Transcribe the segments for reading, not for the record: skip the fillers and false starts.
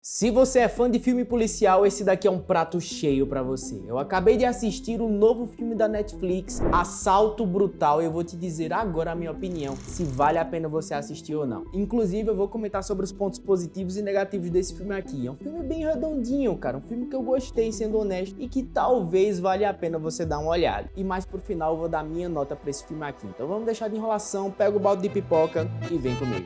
Se você é fã de filme policial, esse daqui é um prato cheio pra você. Eu acabei de assistir o novo filme da Netflix, Assalto Brutal, e eu vou te dizer agora a minha opinião, se vale a pena você assistir ou não. Inclusive, eu vou comentar sobre os pontos positivos e negativos desse filme aqui. É um filme bem redondinho, cara, um filme que eu gostei, sendo honesto, e que talvez valha a pena você dar uma olhada. E mais por final, eu vou dar minha nota pra esse filme aqui. Então vamos deixar de enrolação, pega o balde de pipoca e vem comigo.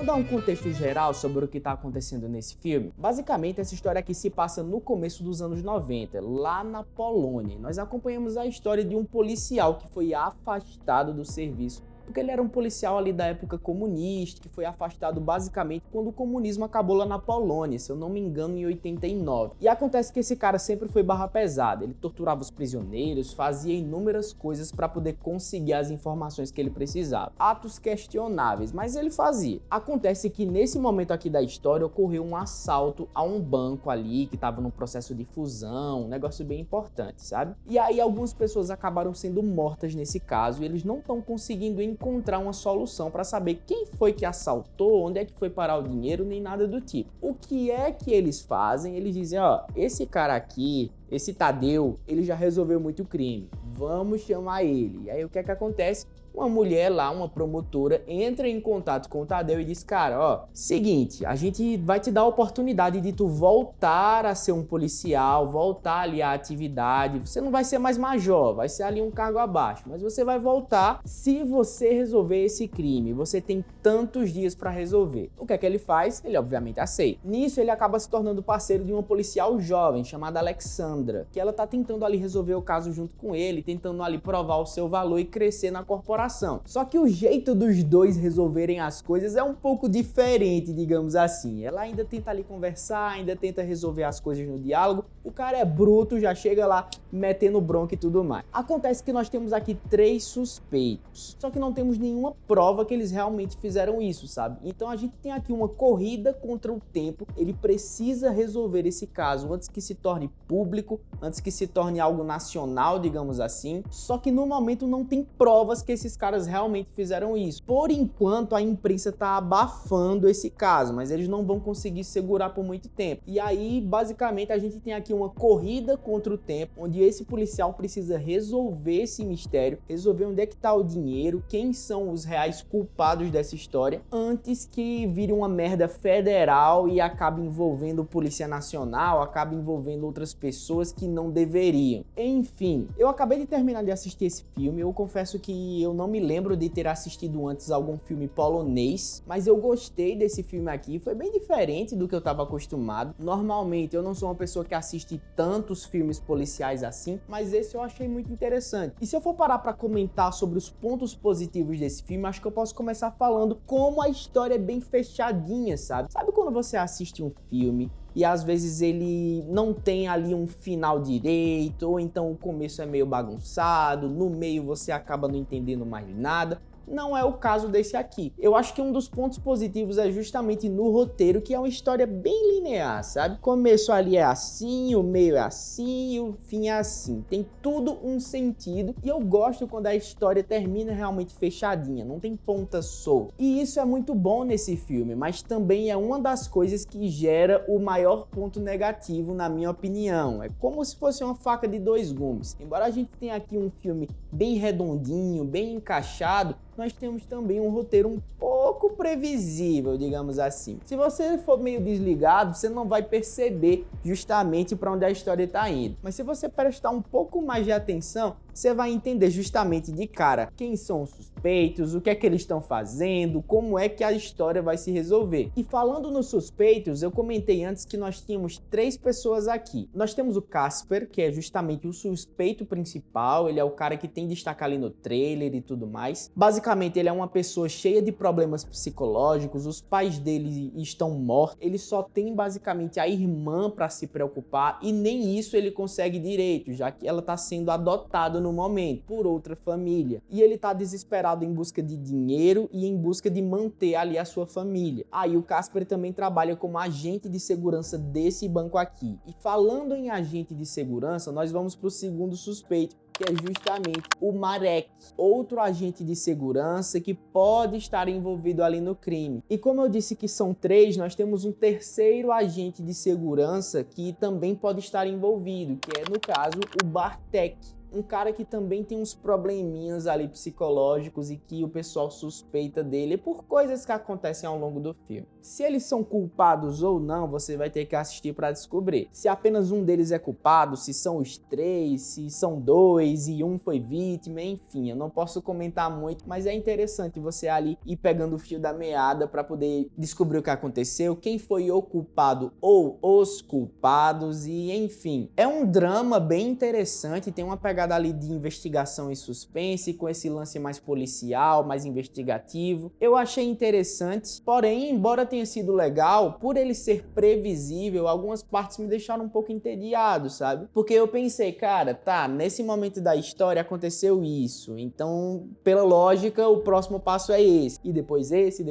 Dar um contexto geral sobre o que está acontecendo nesse filme. Basicamente, essa história aqui se passa no começo dos anos 90, lá na Polônia. Nós acompanhamos a história de um policial que foi afastado do serviço porque ele era um policial ali da época comunista, que foi afastado basicamente quando o comunismo acabou lá na Polônia, se eu não me engano, em 89. E acontece que esse cara sempre foi barra pesada, ele torturava os prisioneiros, fazia inúmeras coisas para poder conseguir as informações que ele precisava. Atos questionáveis, mas ele fazia. Acontece que nesse momento aqui da história ocorreu um assalto a um banco ali, que estava num processo de fusão, um negócio bem importante, sabe? E aí algumas pessoas acabaram sendo mortas nesse caso e eles não estão conseguindo encontrar uma solução para saber quem foi que assaltou, onde é que foi parar o dinheiro, nem nada do tipo. O que é que eles fazem? Eles dizem, ó, esse cara aqui, esse Tadeu, ele já resolveu muito crime, vamos chamar ele. E aí o que é que acontece? Uma mulher lá, uma promotora, entra em contato com o Tadeu e diz, cara, ó, seguinte, a gente vai te dar a oportunidade de tu voltar a ser um policial, voltar ali à atividade, você não vai ser mais major, vai ser ali um cargo abaixo, mas você vai voltar se você resolver esse crime, você tem tantos dias pra resolver. O que é que ele faz? Ele obviamente aceita. Nisso ele acaba se tornando parceiro de uma policial jovem, chamada Alexandra, que ela tá tentando ali resolver o caso junto com ele, tentando ali provar o seu valor e crescer na corporação. Só que o jeito dos dois resolverem as coisas é um pouco diferente, digamos assim. Ela ainda tenta ali conversar, ainda tenta resolver as coisas no diálogo. O cara é bruto, já chega lá metendo bronca e tudo mais. Acontece que nós temos aqui 3 suspeitos, só que não temos nenhuma prova que eles realmente fizeram isso, sabe? Então a gente tem aqui uma corrida contra o tempo. Ele precisa resolver esse caso antes que se torne público, antes que se torne algo nacional, digamos assim. Só que no momento não tem provas que esses caras realmente fizeram isso. Por enquanto, a imprensa tá abafando esse caso, mas eles não vão conseguir segurar por muito tempo. E aí, basicamente, a gente tem aqui uma corrida contra o tempo, onde esse policial precisa resolver esse mistério, resolver onde é que tá o dinheiro, quem são os reais culpados dessa história, antes que vire uma merda federal e acabe envolvendo Polícia Nacional, acabe envolvendo outras pessoas que não deveriam. Enfim, eu acabei de terminar de assistir esse filme, eu confesso que eu não me lembro de ter assistido antes algum filme polonês, mas eu gostei desse filme aqui, foi bem diferente do que eu estava acostumado. Normalmente eu não sou uma pessoa que assiste tantos filmes policiais assim, mas esse eu achei muito interessante. E se eu for parar para comentar sobre os pontos positivos desse filme, acho que eu posso começar falando como a história é bem fechadinha, sabe? Sabe quando você assiste um filme e às vezes ele não tem ali um final direito, ou então o começo é meio bagunçado, no meio você acaba não entendendo mais nada? Não é o caso desse aqui. Eu acho que um dos pontos positivos é justamente no roteiro, que é uma história bem linear, sabe? O começo ali é assim, o meio é assim e o fim é assim. Tem tudo um sentido e eu gosto quando a história termina realmente fechadinha, não tem ponta solta. E isso é muito bom nesse filme, mas também é uma das coisas que gera o maior ponto negativo, na minha opinião. É como se fosse uma faca de 2 gumes. Embora a gente tenha aqui um filme bem redondinho, bem encaixado, nós temos também um roteiro um pouco previsível, digamos assim. Se você for meio desligado, você não vai perceber justamente para onde a história está indo. Mas se você prestar um pouco mais de atenção, você vai entender justamente de cara quem são os suspeitos, o que é que eles estão fazendo, como é que a história vai se resolver. E falando nos suspeitos, eu comentei antes que nós tínhamos 3 pessoas aqui. Nós temos o Casper, que é justamente o suspeito principal, ele é o cara que tem destaque ali no trailer e tudo mais. Basicamente, ele é uma pessoa cheia de problemas psicológicos, os pais dele estão mortos, ele só tem basicamente a irmã para se preocupar e nem isso ele consegue direito, já que ela está sendo adotada no momento por outra família. E ele tá desesperado em busca de dinheiro e em busca de manter ali a sua família. Aí o Casper também trabalha como agente de segurança desse banco aqui. E falando em agente de segurança, nós vamos pro segundo suspeito, que é justamente o Marek, outro agente de segurança que pode estar envolvido ali no crime. E como eu disse que são 3, nós temos um terceiro agente de segurança que também pode estar envolvido, que é, no caso, o Bartek. Um cara que também tem uns probleminhas ali psicológicos e que o pessoal suspeita dele por coisas que acontecem ao longo do filme. Se eles são culpados ou não, você vai ter que assistir para descobrir. Se apenas um deles é culpado, se são os 3, se são 2 e um foi vítima, enfim, eu não posso comentar muito, mas é interessante você ali ir pegando o fio da meada para poder descobrir o que aconteceu, quem foi o culpado ou os culpados e enfim. É um drama bem interessante, tem uma pegada ali de investigação e suspense, com esse lance mais policial, mais investigativo. Eu achei interessante, porém, embora tenha sido legal, por ele ser previsível, algumas partes me deixaram um pouco entediado, sabe? Porque eu pensei, cara, tá, nesse momento da história aconteceu isso, então, pela lógica, o próximo passo é esse, e depois esse,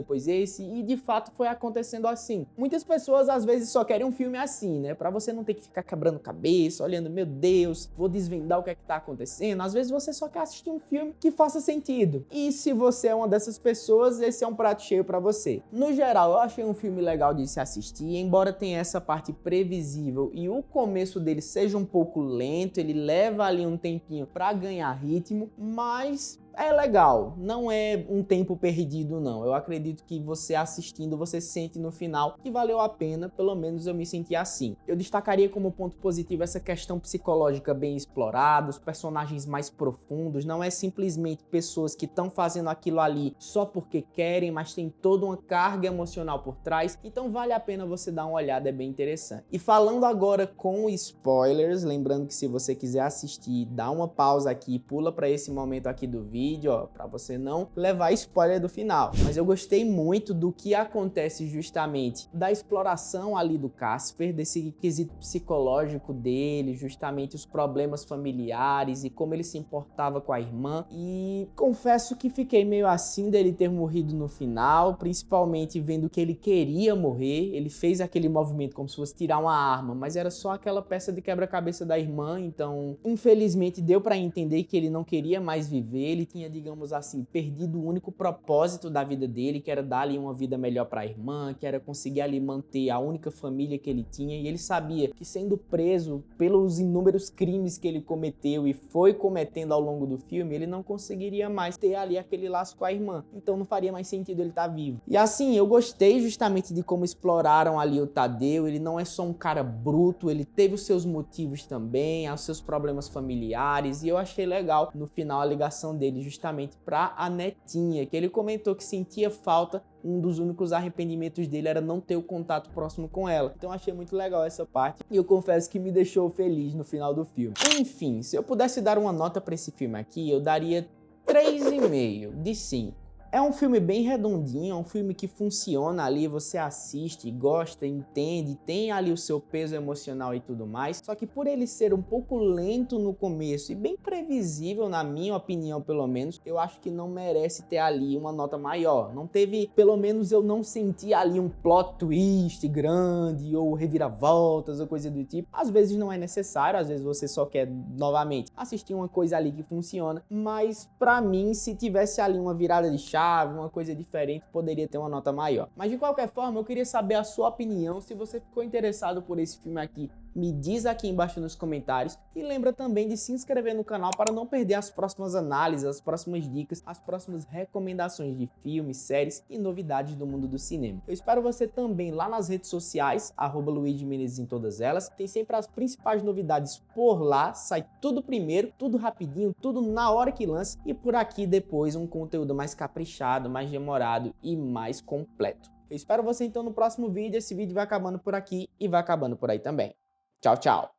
e de fato foi acontecendo assim. Muitas pessoas, às vezes, só querem um filme assim, né? Pra você não ter que ficar quebrando cabeça, olhando, meu Deus, vou desvendar o que é que tá acontecendo. Às vezes você só quer assistir um filme que faça sentido. E se você é uma dessas pessoas, esse é um prato cheio pra você. No geral, eu achei um filme legal de se assistir, embora tenha essa parte previsível e o começo dele seja um pouco lento, ele leva ali um tempinho pra ganhar ritmo, mas é legal, não é um tempo perdido não. Eu acredito que você assistindo, você sente no final que valeu a pena, pelo menos eu me senti assim. Eu destacaria como ponto positivo essa questão psicológica bem explorada, os personagens mais profundos, não é simplesmente pessoas que estão fazendo aquilo ali só porque querem, mas tem toda uma carga emocional por trás, então vale a pena você dar uma olhada, é bem interessante. E falando agora com spoilers, lembrando que se você quiser assistir, dá uma pausa aqui, pula para esse momento aqui do vídeo, ó, para você não levar spoiler do final. Mas eu gostei muito do que acontece justamente da exploração ali do Casper, desse quesito psicológico dele, justamente os problemas familiares e como ele se importava com a irmã. E confesso que fiquei meio assim dele ter morrido no final, principalmente vendo que ele queria morrer. Ele fez aquele movimento como se fosse tirar uma arma, mas era só aquela peça de quebra-cabeça da irmã, então infelizmente deu para entender que ele não queria mais viver, ele tinha, digamos assim, perdido o único propósito da vida dele, que era dar ali uma vida melhor para a irmã, que era conseguir ali manter a única família que ele tinha, e ele sabia que sendo preso pelos inúmeros crimes que ele cometeu e foi cometendo ao longo do filme, ele não conseguiria mais ter ali aquele laço com a irmã, então não faria mais sentido ele estar vivo. E assim, eu gostei justamente de como exploraram ali o Tadeu, ele não é só um cara bruto, ele teve os seus motivos também, os seus problemas familiares, e eu achei legal no final a ligação dele justamente para a netinha, que ele comentou que sentia falta, um dos únicos arrependimentos dele era não ter o contato próximo com ela. Então achei muito legal essa parte e eu confesso que me deixou feliz no final do filme. Enfim, se eu pudesse dar uma nota para esse filme aqui, eu daria 3,5 de 5. É um filme bem redondinho, é um filme que funciona ali, você assiste, gosta, entende, tem ali o seu peso emocional e tudo mais, só que por ele ser um pouco lento no começo e bem previsível, na minha opinião pelo menos, eu acho que não merece ter ali uma nota maior. Não teve, pelo menos eu não senti ali um plot twist grande ou reviravoltas ou coisa do tipo. Às vezes não é necessário, às vezes você só quer novamente assistir uma coisa ali que funciona, mas pra mim, se tivesse ali uma virada de chave, uma coisa diferente, poderia ter uma nota maior. Mas de qualquer forma, eu queria saber a sua opinião. Se você ficou interessado por esse filme aqui, me diz aqui embaixo nos comentários. E lembra também de se inscrever no canal para não perder as próximas análises, as próximas dicas, as próximas recomendações de filmes, séries e novidades do mundo do cinema. Eu espero você também lá nas redes sociais, @Luigi Menezes em todas elas. Tem sempre as principais novidades por lá, sai tudo primeiro, tudo rapidinho, tudo na hora que lança. E por aqui depois um conteúdo mais caprichado, mais demorado e mais completo. Eu espero você então no próximo vídeo. Esse vídeo vai acabando por aqui e vai acabando por aí também. Tchau, tchau.